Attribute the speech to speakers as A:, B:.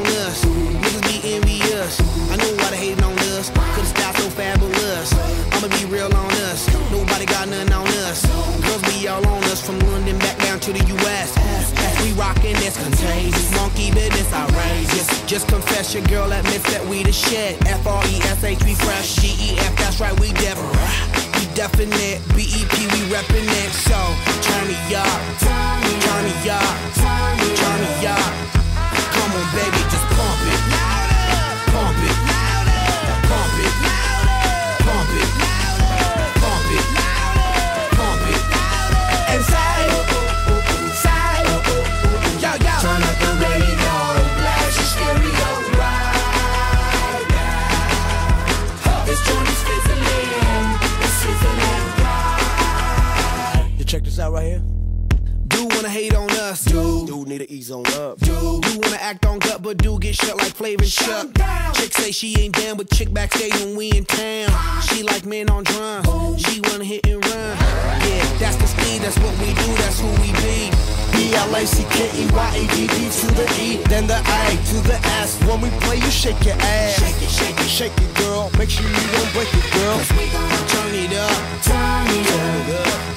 A: on us. Niggas be envious. I know why they hating on us. Cause the style so fabulous. I'ma be real on us. Nobody got nothing on us. Girls be all on us from London back down to the US. As we rockin', it's contagious. Monkey business outrageous. Just confess your girl admits that we the shit. F-R-E-S-H, we fresh. G-E-F, that's right, we definite. B-E-P, we reppin' it. So, turn me up, turn me up, turn me up. Come on, baby, just pump it. Pump it. Pump it. Pump it. Pump it. Pump it. And side. Yo, yo.
B: Turn up the radio, blast your stereo right now. This joint is fizzling, it's sizzling right.
A: You check this out right here. Do wanna hate on us, do need to ease on up, do wanna act on gut, but do get shut like Flavor and Shut. Chick say she ain't down, but chick backstage when we in town. She like men on drums, she wanna hit and run. Yeah, that's the speed, that's what we do, that's who we be.
C: B-L-A-C-K-E-Y-A-D-D to the E, then the A to the S. When we play, you shake your ass. Shake it, girl. Make sure you don't break it, girl.
A: Turn it up, turn it up.